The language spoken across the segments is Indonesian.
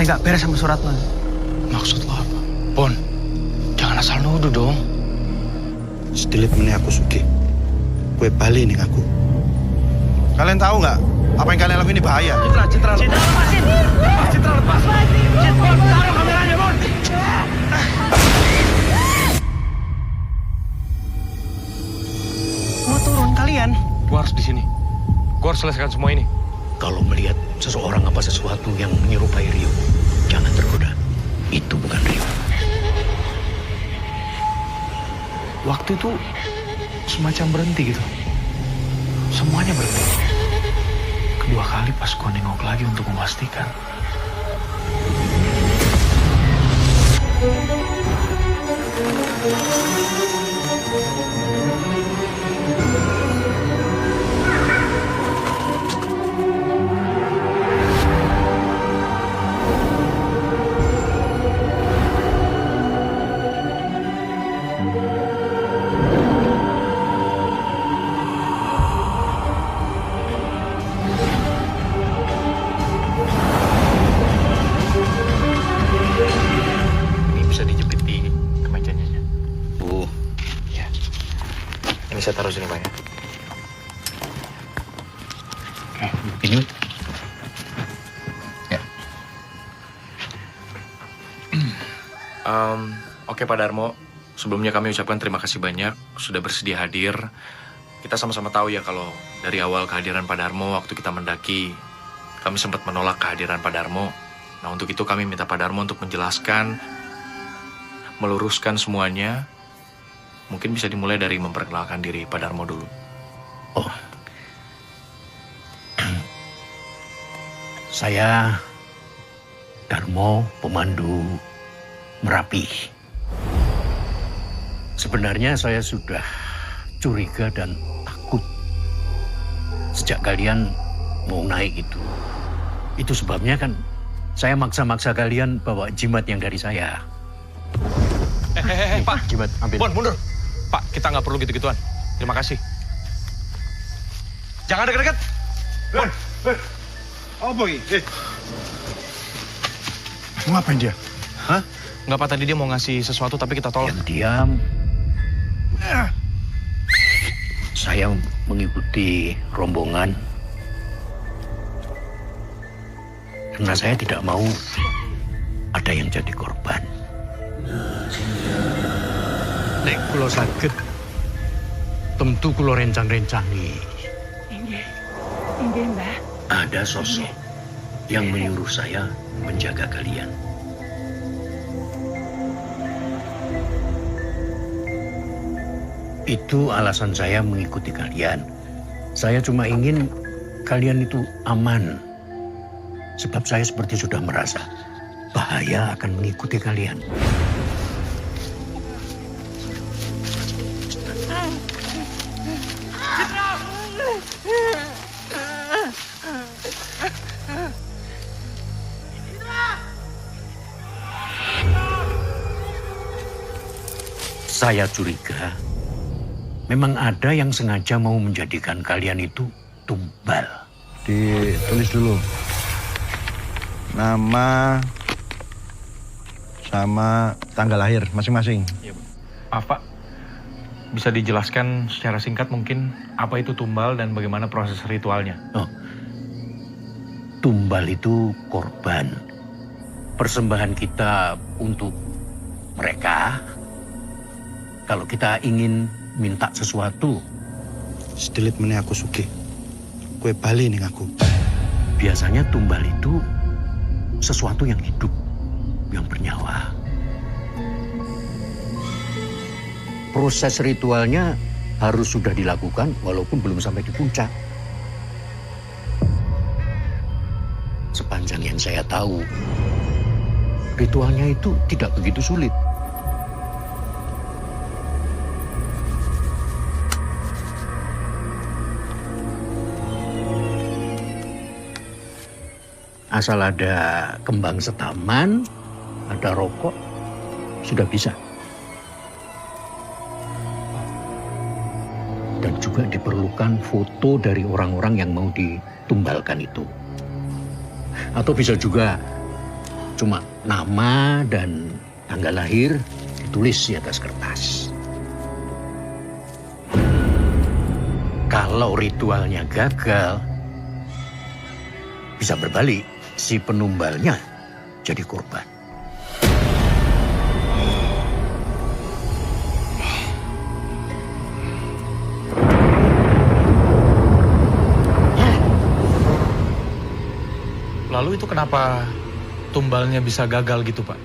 saya nggak beres sama suratnya. Maksud lo apa? Pon, jangan asal nuduh dong. Setilit meneh aku suki. Kue bali nih aku. Kalian tahu nggak? Apa yang kalian lakuin ini bahaya. Citra lepasin. Citra lepas. Bon, taruh kameranya, Bon. Mau turun kalian? Gua harus di sini. Gua harus selesaikan semua ini. Kalau melihat seseorang apa sesuatu yang menyerupai Rio, jangan tergoda. Itu bukan Rio. Waktu itu semacam berhenti gitu. Semuanya berhenti. Kedua kali pas gua nengok lagi untuk memastikan. Saya taruh sini, Pak, ya. Oke, ini. Ya. Oke, Pak Darmo. Sebelumnya kami ucapkan terima kasih banyak sudah bersedia hadir. Kita sama-sama tahu ya kalau dari awal kehadiran Pak Darmo waktu kita mendaki, kami sempat menolak kehadiran Pak Darmo. Nah, untuk itu kami minta Pak Darmo untuk menjelaskan, meluruskan semuanya. Mungkin bisa dimulai dari memperkenalkan diri Pak Darmo dulu. Oh, saya Darmo, pemandu Merapi. Sebenarnya saya sudah curiga dan takut sejak kalian mau naik itu. Itu sebabnya kan saya maksa-maksa kalian bawa jimat yang dari saya. Pak, Jimat, ambil. Bon, mundur. Pak, kita nggak perlu gitu-gituan. Terima kasih. Jangan deket-deket. Bon. Apa ini? Mau ngapain dia? Hah? Nggak apa, tadi dia mau ngasih sesuatu tapi kita tolak. Diam. Saya mengikuti rombongan karena saya tidak mau ada yang jadi korban. Nek kulo saged, tentu kulo rencang-rencangi. Inggih, Mbah. Ada sosok yang menyuruh saya menjaga kalian. Itu alasan saya mengikuti kalian. Saya cuma ingin kalian itu aman. Sebab saya seperti sudah merasa bahaya akan mengikuti kalian. Saya curiga memang ada yang sengaja mau menjadikan kalian itu tumbal. Ditulis dulu. Nama sama tanggal lahir masing-masing. Iya, Pak. Bisa dijelaskan secara singkat mungkin apa itu tumbal dan bagaimana proses ritualnya? Oh, tumbal itu korban. Persembahan kita untuk mereka. Kalau kita ingin minta sesuatu, Setilit meneh aku suki. Kue bali nih aku. biasanya tumbal itu sesuatu yang hidup, yang bernyawa. Proses ritualnya harus sudah dilakukan walaupun belum sampai di puncak. Sepanjang yang saya tahu, ritualnya itu tidak begitu sulit. Asal ada kembang setaman, ada rokok, sudah bisa. Dan juga diperlukan foto dari orang-orang yang mau ditumbalkan itu. Atau bisa juga Cuma nama dan tanggal lahir ditulis di atas kertas. Kalau ritualnya gagal, bisa berbalik, si penumbalnya jadi korban. Lalu itu kenapa tumbalnya bisa gagal gitu, Pak?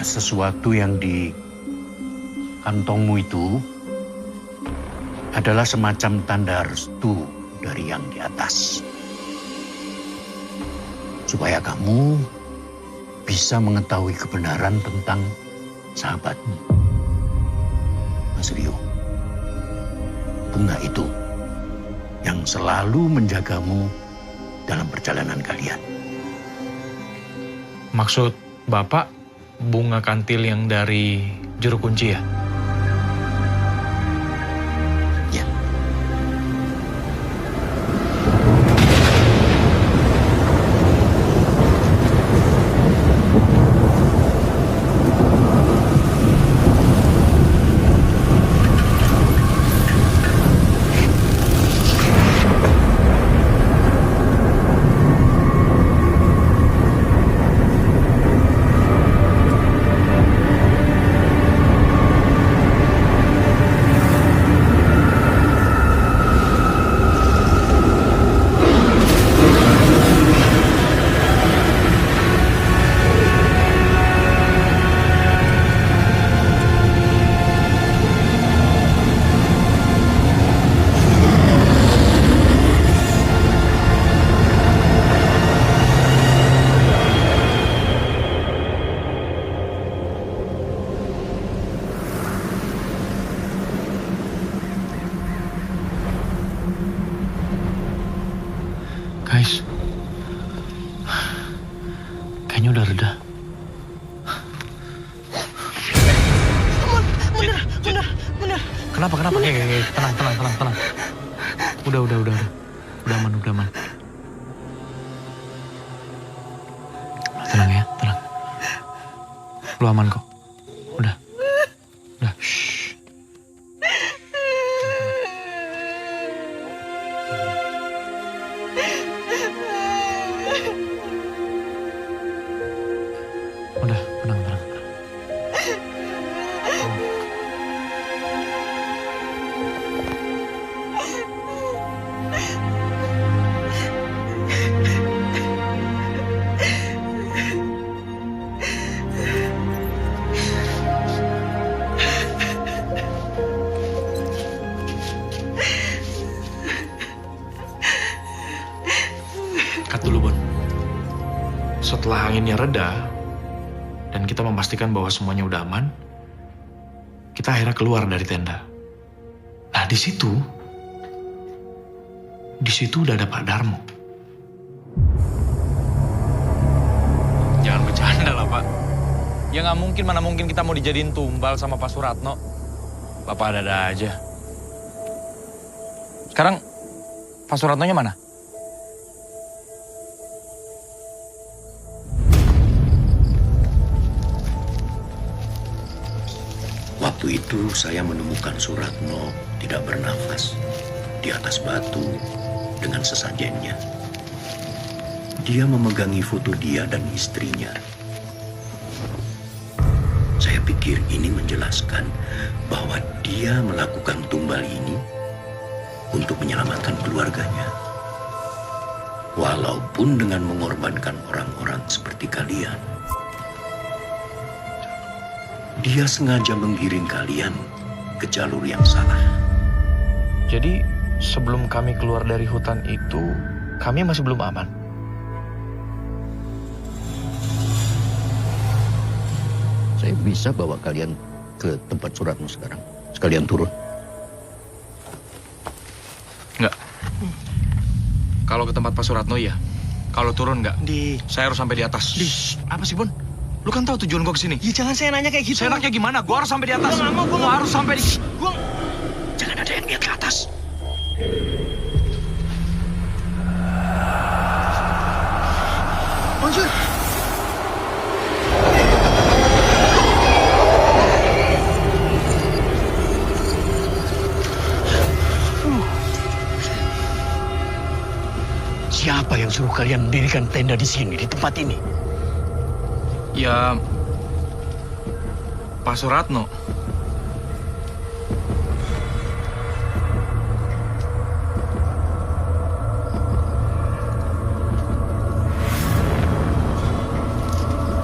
Sesuatu yang di kantongmu itu adalah semacam tanda restu dari yang di atas. Supaya kamu bisa mengetahui kebenaran tentang sahabatmu, Mas Rio. Bunga itu yang selalu menjagamu dalam perjalanan kalian. Maksud Bapak, bunga kantil yang dari juru kunci ya? Ya. Guys, kayaknya udah reda. Mundur. Kenapa? Tenang. Udah. Udah aman. Tenang ya, tenang. Lu aman kok. Udah. Shh. Udah, tenang. Cut dulu, Bon. Setelah anginnya reda, dan kita memastikan bahwa semuanya udah aman, kita akhirnya keluar dari tenda. Nah, di situ udah ada Pak Darmo. Jangan bercanda lah, Pak. Ya nggak mungkin, mana mungkin kita mau dijadiin tumbal sama Pak Suratno. Bapak ada aja. Sekarang Pak Suratnonya mana? Waktu itu saya menemukan Suratno tidak bernafas di atas batu dengan sesajennya. Dia memegangi foto dia dan istrinya. Saya pikir ini menjelaskan bahwa dia melakukan tumbal ini untuk menyelamatkan keluarganya. Walaupun dengan mengorbankan orang-orang seperti kalian. Dia sengaja menggiring kalian ke jalur yang salah. Jadi, sebelum kami keluar dari hutan itu, kami masih belum aman. Saya bisa bawa kalian ke tempat Suratno sekarang. Sekalian turun. Enggak. Kalau ke tempat Pak Suratno ya. Kalau turun enggak. Di Saya harus sampai di atas. apa sih, Bon? Lu kan tahu tujuan gua kesini. Ya jangan saya nanya kayak gitu. Seenaknya gimana? Gua harus sampai di atas. Gua nggak mau, gua harus sampai di... Gua... Jangan ada yang lihat ke atas. Bonjour. Siapa yang suruh kalian mendirikan tenda di sini, di tempat ini? Ya... Pak Suratno.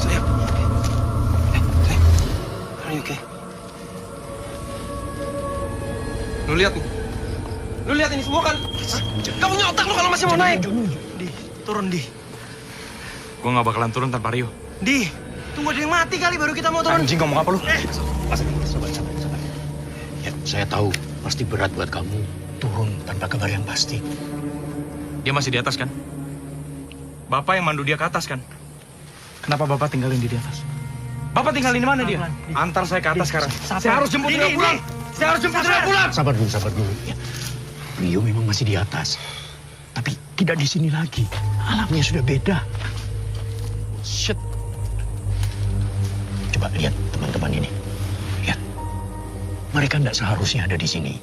Sayang. Are you okay? Lu lihat nih. Lu lihat ini semua kan? Kamu punya otak lu kalau masih mau naik. Di, turun di. Gua nggak bakalan turun tanpa Rio. Di, tunggu ada yang mati kali baru kita mau turun. Anjing, ngomong apa lu? Sabar. Ya, saya tahu pasti berat buat kamu turun tanpa kabar yang pasti. Dia masih di atas kan? Bapak yang mandu dia ke atas kan? Kenapa Bapak tinggalin dia di atas? Bapak tinggalin di mana dia? Pelan-pelan, Di. Antar saya ke atas sekarang. Sabar. Saya harus jemput Di, dia Di, pulang. Di. Saya harus jemput dia pulang. Sabar dulu. Ya. Rio memang masih di atas. Tapi tidak di sini lagi. Alamnya sudah beda. Shit. Coba lihat teman-teman ini. Ya. Mereka tidak seharusnya ada di sini.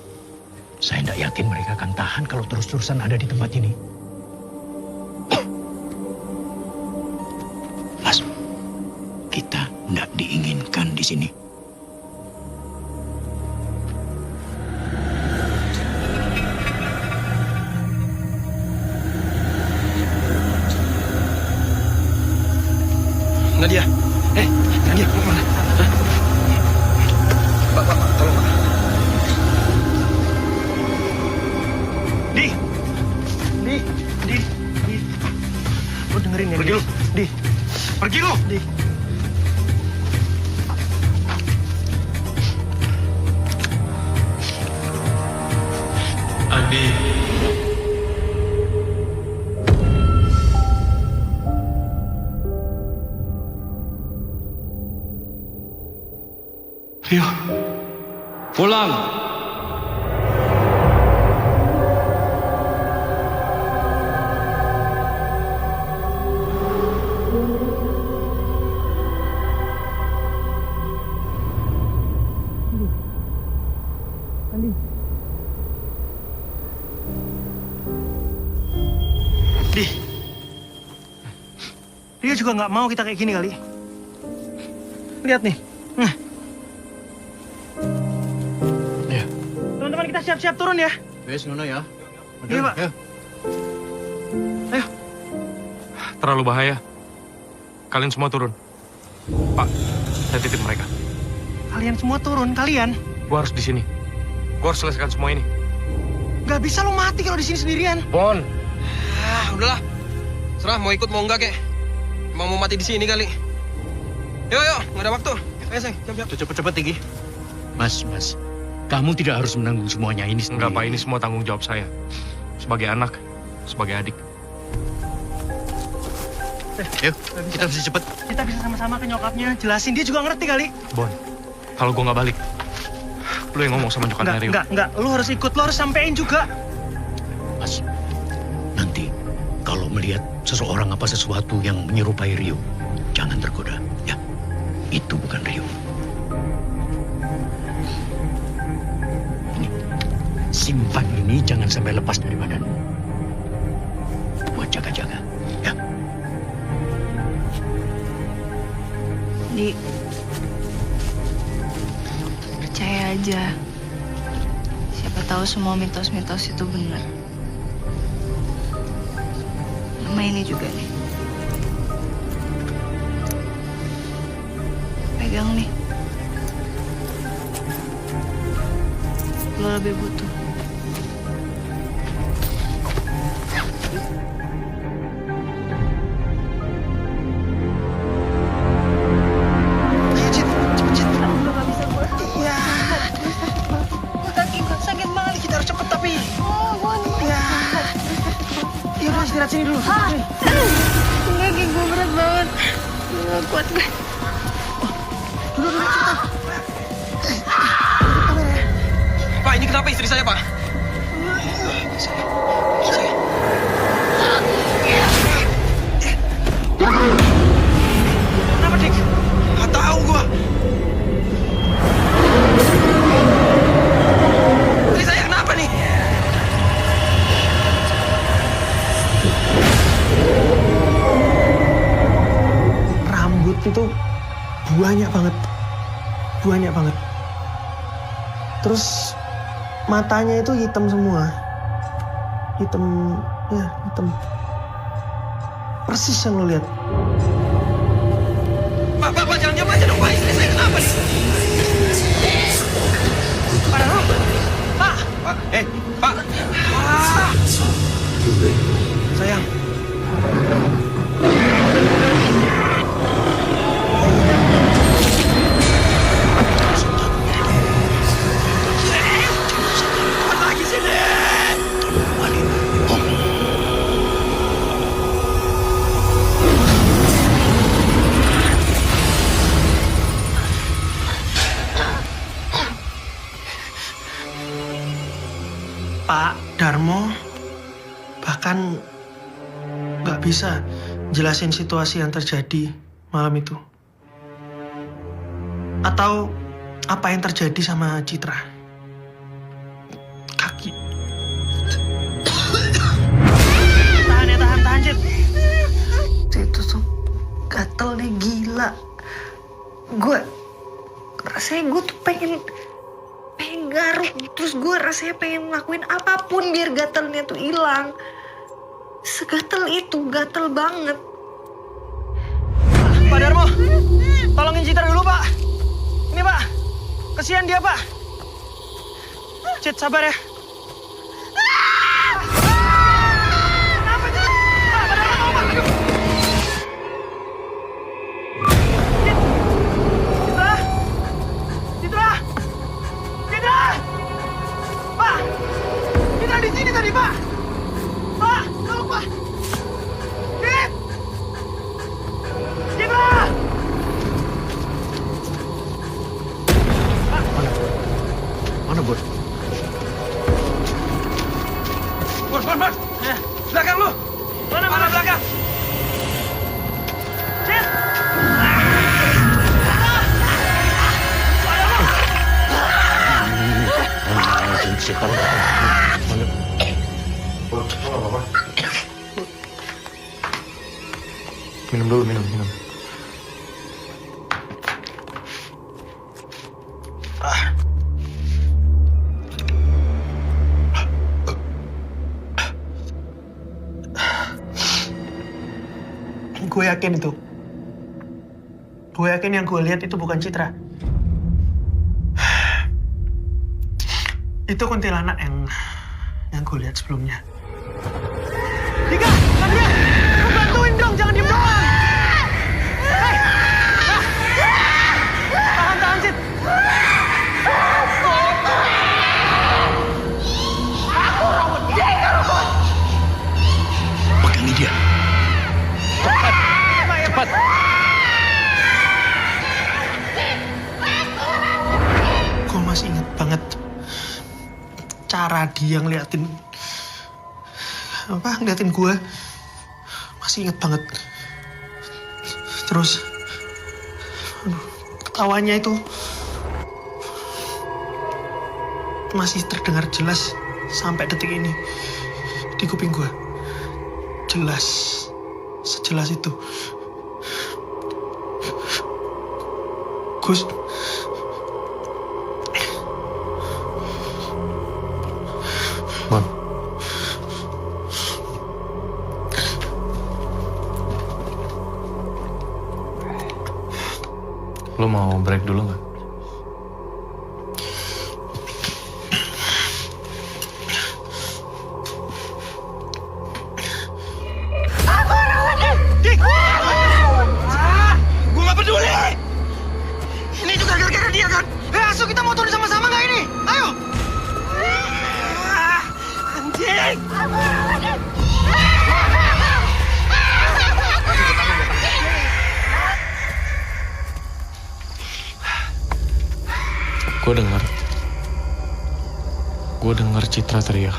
Saya tidak yakin mereka akan tahan kalau terus-terusan ada di tempat ini. Mas, kita tidak diinginkan di sini. Nadia. Nadia, mau kemana? Hah? Pak, tolong, Pak. Di. Lu dengerin ya, Pergi lu. Di. Pergi lu. Di. Adi. Rio. Pulang. Di. Dia juga nggak mau kita kayak gini kali. Lihat nih. Nah. Ya. Teman-teman kita siap-siap turun ya. Wes, Nona ya. Iya, Pak. Ayo. Terlalu bahaya. Kalian semua turun. Pak, saya titip mereka. Kalian semua turun, kalian. Gua harus di sini. Gua harus selesaikan semua ini. Nggak bisa lo mati kalau di sini sendirian. Bon. Udahlah. Serah mau ikut mau enggak, kek. Emang mau mati di sini kali. Yuk, nggak ada waktu. Ayo, sayang, siap-siap. Cepet tinggi. Mas. Kamu tidak harus menanggung semuanya ini sendiri. Enggak, Pak. Ini semua tanggung jawab saya. Sebagai anak, sebagai adik. Yuk, kita bisa cepet. Kita bisa sama-sama ke nyokapnya, jelasin. Dia juga ngerti kali. Bon, kalau gua nggak balik, lu yang ngomong sama nyokapnya Rio. Enggak. Lu harus ikut, lu harus sampein juga. Mas, nanti kalau melihat seseorang apa sesuatu yang menyerupai Rio, jangan tergoda. Ya, itu bukan Rio. Ini, simpan ini jangan sampai lepas dari badanmu. Buat jaga-jaga, ya. Di, percaya aja. Siapa tahu semua mitos-mitos itu benar. Sama ini juga nih. Pegang nih. Lo lebih butuh. Ayo, Cid. Cepet, Cid. Lo gak bisa gue. Iya. Kaki gue sakit banget. Kita harus cepet tapi. Oh, gue nih. Iya. Ya udah istirahat sini dulu. Sini. Kaki gue berat banget. Gak kuat gue. istri saya, Pak. Kenapa, Dik? Nggak tahu gua. Istri saya kenapa nih? Rambut itu banyak banget. Banyak banget. Terus matanya itu hitam semua. Hitam, ya hitam. Persis yang lo lihat. Pak, jangan diam aja dong, Pak. Istri saya kenapa nih? Pak Darmo! Pak! Pak! Pak! Ah! Sayang, Apa lagi sih, Nek? Pak Darmo bahkan nggak bisa jelasin situasi yang terjadi malam itu. Atau apa yang terjadi sama Citra. Kaki. Tahan, Cit. Itu tuh gatel nih gila. Rasanya gue tuh pengen garuk. Terus gue rasanya pengen ngelakuin apapun biar gatelnya tuh hilang. Segatel itu, gatel banget. Pak Darmo, tolongin Citra dulu, Pak. Ini, Pak. Kesian dia, Pak. Cit, sabar ya. Kenapa, Cit? Pak, Pak Darmo, Pak. Aduh. Cit. Citra. Pak. Citra di sini tadi, Pak. Pak, tolong, Pak. Cit. Citra. Mana, Bos? Bos! Belakang lu! Mana belakang? Cit. Minum dulu, minum. Gue yakin itu. Gue yakin yang gue lihat itu bukan Citra. Itu kuntilanak yang gue lihat sebelumnya. Dika, Andrea, lu bantuin dong, jangan diem doang. Hei, tahan, Cit. Pegangi dia. Cepat. Gue masih inget banget cara dia ngeliatin gue. Masih inget banget. Terus ketawanya itu masih terdengar jelas sampai detik ini di kuping gue. Jelas, sejelas itu. Gus, Bon. Lo mau break dulu nggak? Gue gak peduli! Ini juga gara-gara dia kan? Aso kita motorin sama-sama gak ini? Ayo! Anjing! Gue dengar Gue denger Citra teriak.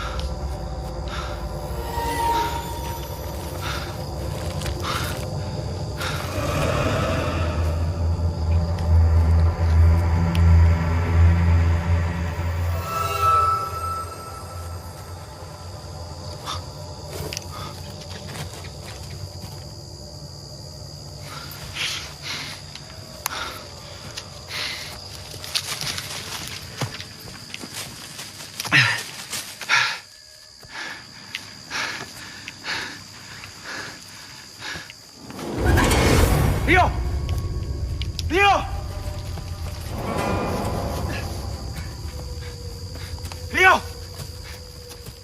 Rio! Rio! Rio!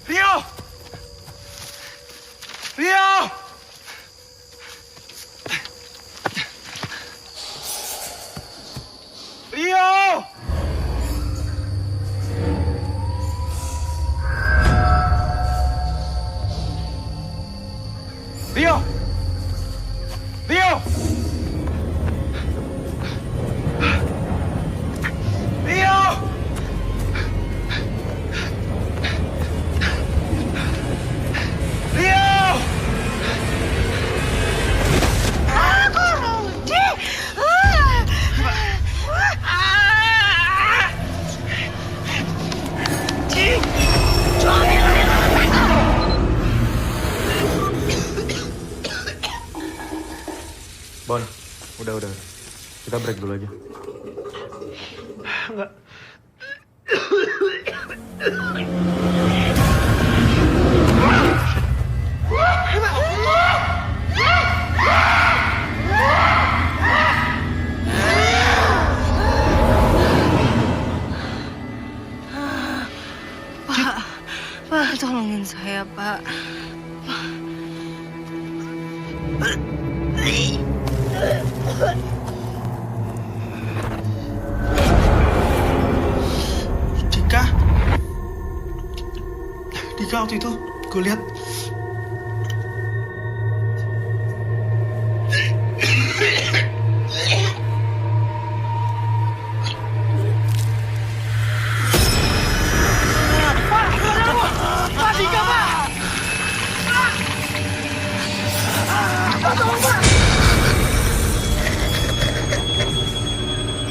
Rio! Rio! Rio! Rio! Rio! Rio! Rio! Aku Rudi. Bon, udah. Kita break dulu aja. Enggak. Pak, tolongin saya, Pak. Dika waktu itu gue lihat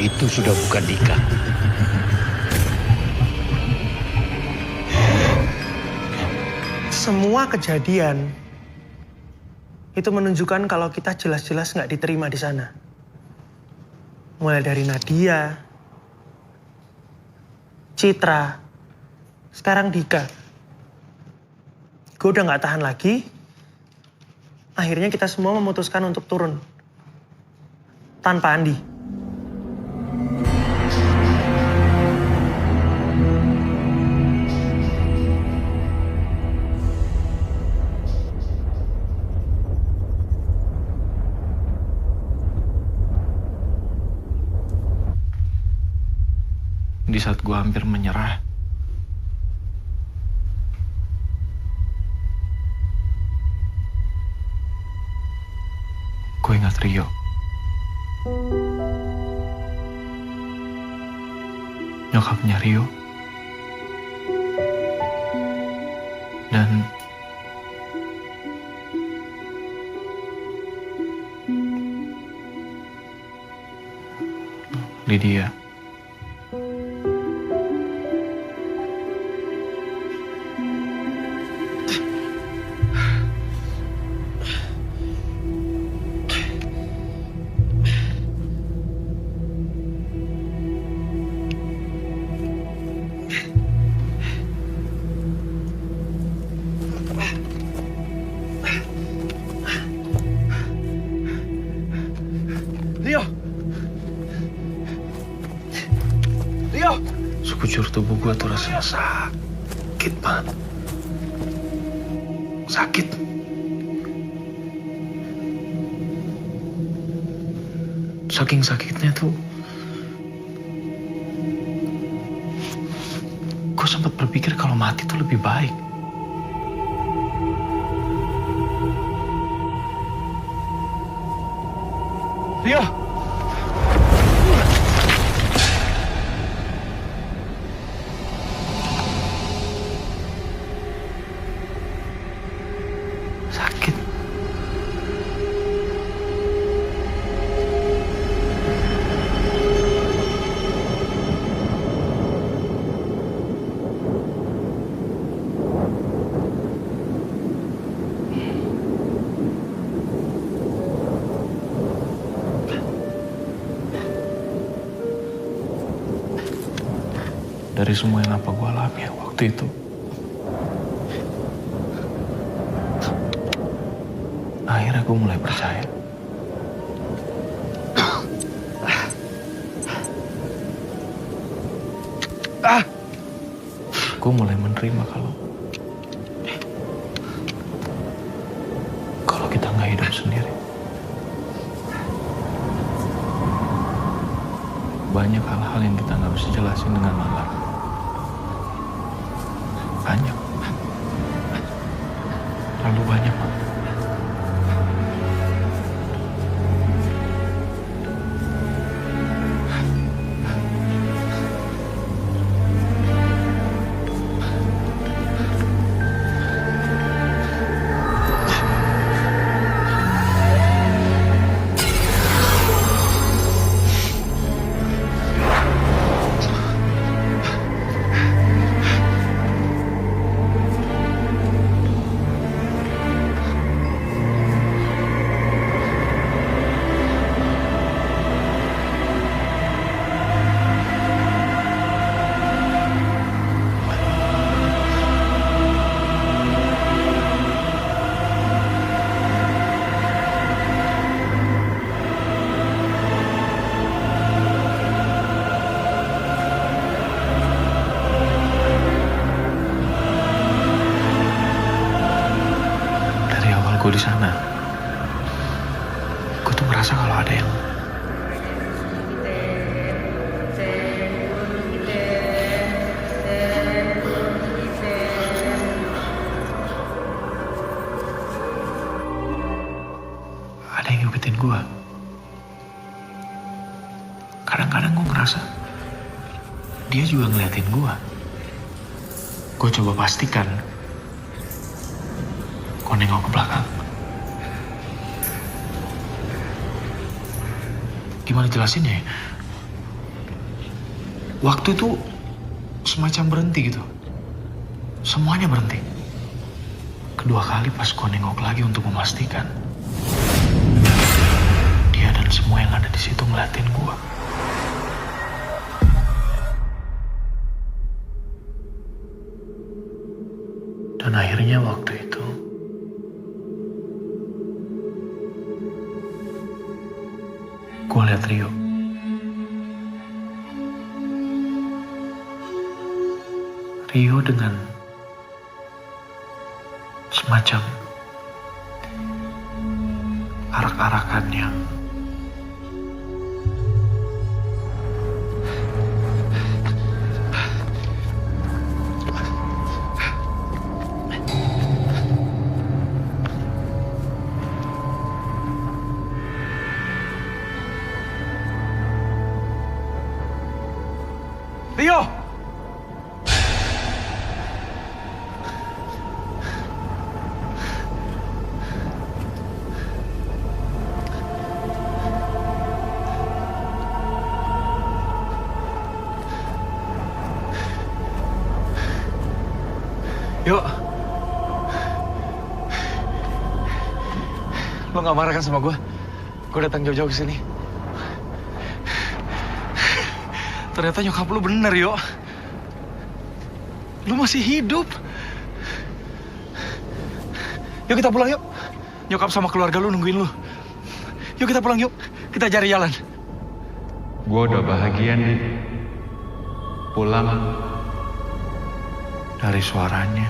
Itu sudah bukan Dika. semua kejadian itu menunjukkan kalau kita jelas-jelas nggak diterima di sana. Mulai dari Nadia, Citra, sekarang Dika. Gue udah nggak tahan lagi. Akhirnya kita semua memutuskan untuk turun tanpa Andi. Di saat gue hampir menyerah, gue ingat Rio. Nyokapnya Rio. Dan Lydia. Rio! Sekujur tubuh gue tuh rasanya sakit banget. Sakit. Saking sakitnya tuh, gue sempat berpikir kalau mati tuh lebih baik. Rio! dari semua yang apa gue alami waktu itu. Akhirnya gue mulai percaya. Gue mulai menerima kalau kita nggak hidup sendiri. Banyak hal-hal yang kita nggak bisa jelasin dengan nalar. Banyak. Lalu banyak, Mak. Gue di sana, gue tuh merasa kalau ada yang ngikutin gue. Kadang-kadang gue ngerasa dia juga ngeliatin gue. Gue coba pastikan. Gue nengok ke belakang. Gimana jelasinnya ya? Waktu itu semacam berhenti gitu. Semuanya berhenti. Kedua kali pas gue nengok lagi untuk memastikan. Dia dan semua yang ada di situ ngeliatin gue. Dan akhirnya waktu itu gue lihat Rio. Rio dengan semacam arak-arakannya. Rio! Yuk. Lo gak marah kan sama gue? Gue datang jauh-jauh ke sini. Ternyata nyokap lu bener, Yo. Lu masih hidup. Yuk kita pulang, yuk. Nyokap sama keluarga lu nungguin lu. Yuk kita pulang, yuk. Kita cari jalan. Gue udah bahagia nih. Pulang. Dari suaranya,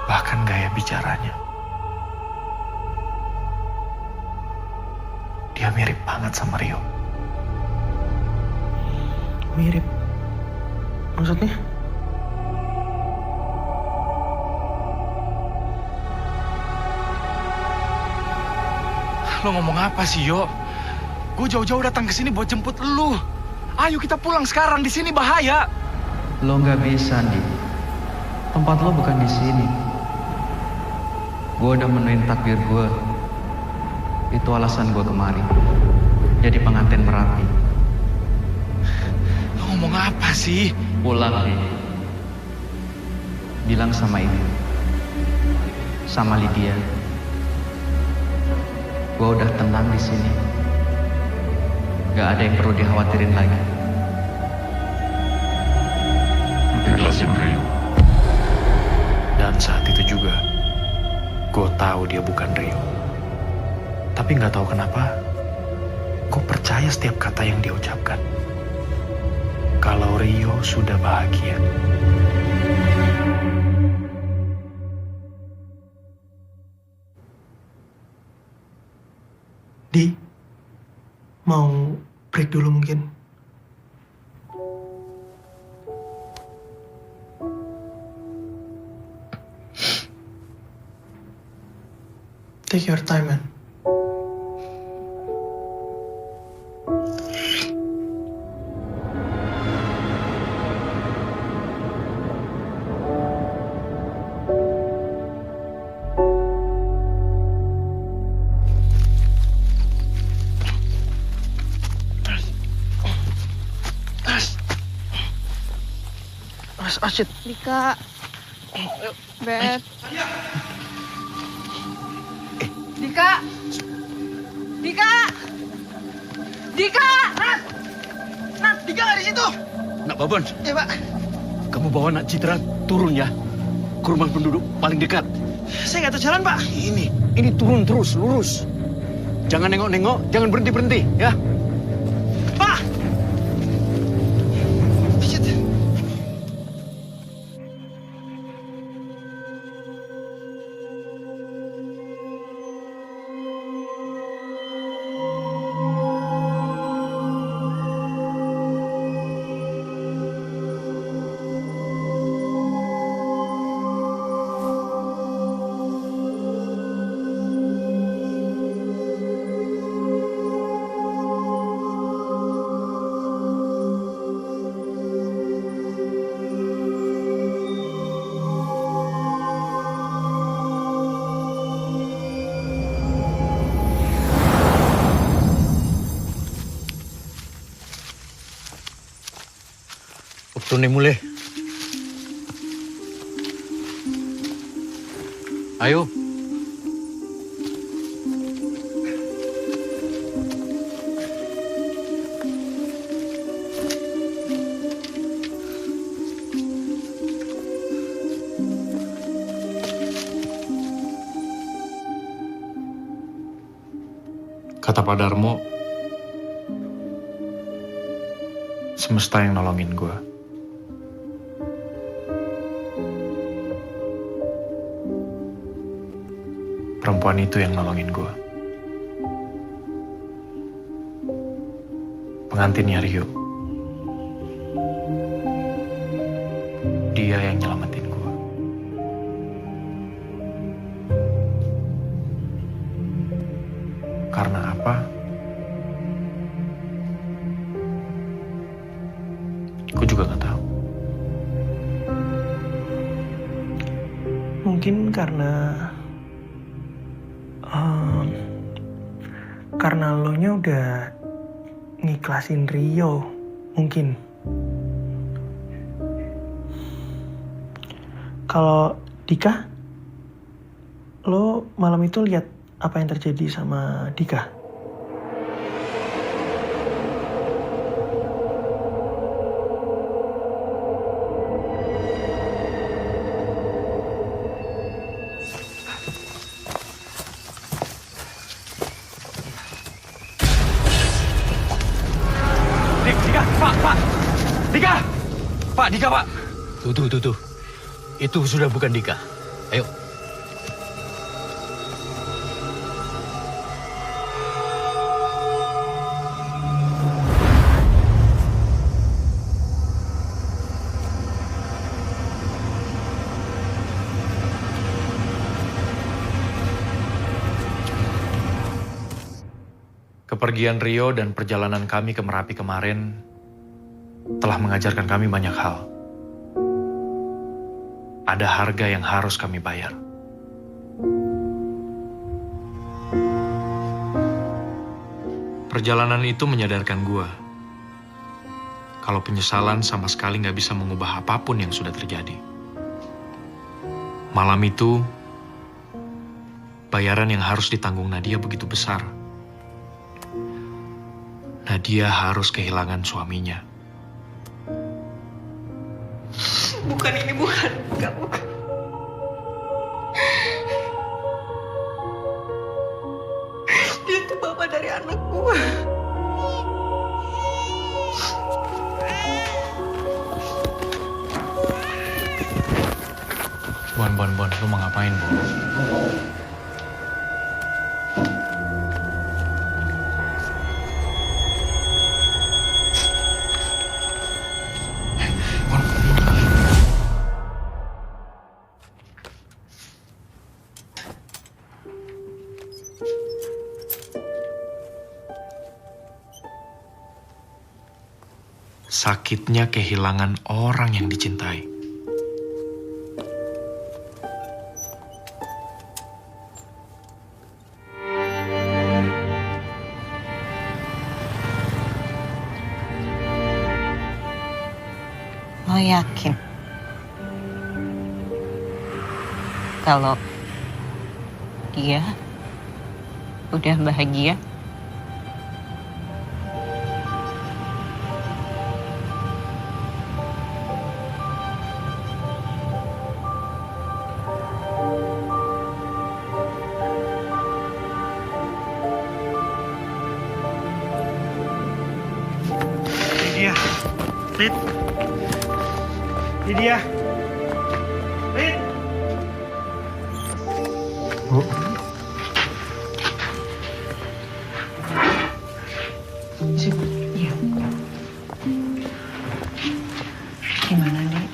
bahkan gaya bicaranya, dia mirip banget sama Rio. Mirip. Maksudnya? Lo ngomong apa sih, Yo? Gue jauh-jauh datang ke sini buat jemput lu. Ayo kita pulang sekarang, di sini bahaya. Lo nggak bisa, Andi. Tempat lo bukan di sini. Gue udah menuin takdir gue. Itu alasan gue kemari. Jadi pengantin Merapi. Lo ngomong apa sih? Pulang, Andi. Bilang sama ibu. Sama Lydia. Gue udah tenang di sini. Gak ada yang perlu dikhawatirin lagi. ikhlasin Rio. Dan saat itu juga, gue tahu dia bukan Rio. Tapi nggak tahu kenapa, gue percaya setiap kata yang dia ucapkan. Kalau Rio sudah bahagia. Di, mau break dulu mungkin? Take your time, man. Shit. Dika. Beb. Dika. Dika. Dika. Nat, Dika nggak di situ. Nak Babon, Ya, Pak. kamu bawa Nak Citra turun ya ke rumah penduduk paling dekat. Saya nggak tahu jalan, Pak. Ini turun terus, lurus. Jangan nengok-nengok, jangan berhenti-berhenti ya. Pak. Shit. Waktu ini mulai. Ayo. Kata Pak Darmo, semesta yang nolongin gue. Perempuan itu yang nolongin gue. Pengantinnya Rio. Dia yang nyelamatin gue. Karena apa? Gue juga gak tahu. Mungkin karena lo nya udah ngiklasin Rio, mungkin. Kalau Dika, lo malam itu lihat apa yang terjadi sama Dika? Pak, Dika, Pak. Tuh. Itu sudah bukan Dika. Ayo. Kepergian Rio dan perjalanan kami ke Merapi kemarin telah mengajarkan kami banyak hal. Ada harga yang harus kami bayar. Perjalanan itu menyadarkan gue kalau penyesalan sama sekali nggak bisa mengubah apapun yang sudah terjadi. Malam itu, bayaran yang harus ditanggung Nadia begitu besar. Nadia harus kehilangan suaminya. Bukan ini, bukan. Enggak, bukan. Dia tuh bapak dari anak gue. Bon, lu mau ngapain, Bon? Sakitnya kehilangan orang yang dicintai. Lo yakin kalau dia udah bahagia? Lydia. Rit. Lydia. Rit. Bu. Iya. Gimana, Dek?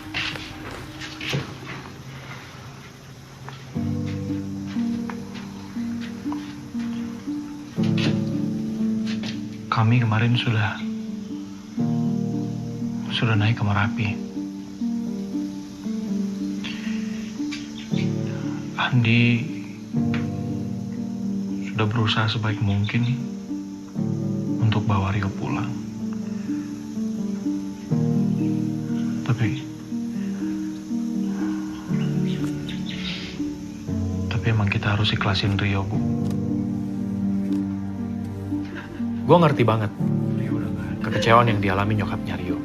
Kami kemarin sudah naik ke Merapi. Andi sudah berusaha sebaik mungkin untuk bawa Rio pulang. Tapi emang kita harus ikhlasin Rio, Bu. Gue ngerti banget kekecewaan yang dialami nyokapnya Rio.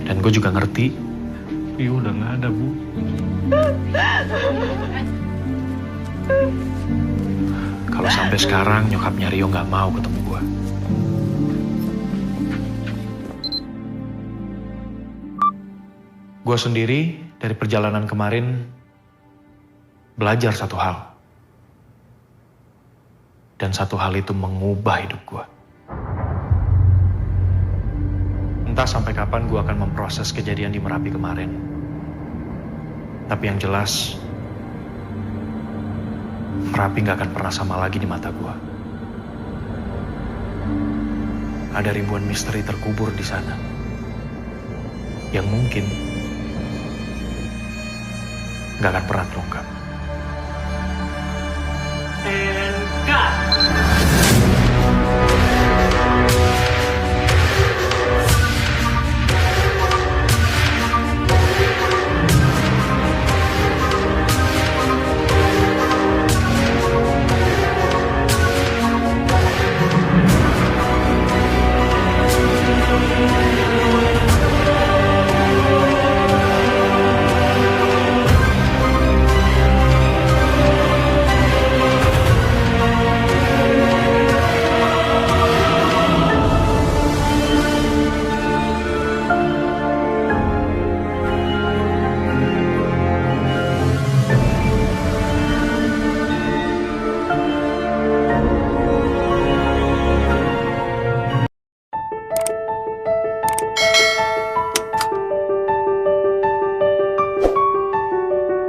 Dan gue juga ngerti Rio udah nggak ada, Bu. kalau sampai sekarang nyokapnya Rio nggak mau ketemu gue. Gue sendiri dari perjalanan kemarin belajar satu hal. Dan satu hal itu mengubah hidup gue. Entah sampai kapan gue akan memproses kejadian di Merapi kemarin. Tapi yang jelas, Merapi gak akan pernah sama lagi di mata gue. Ada ribuan misteri terkubur di sana. Yang mungkin gak akan pernah terungkap. And cut.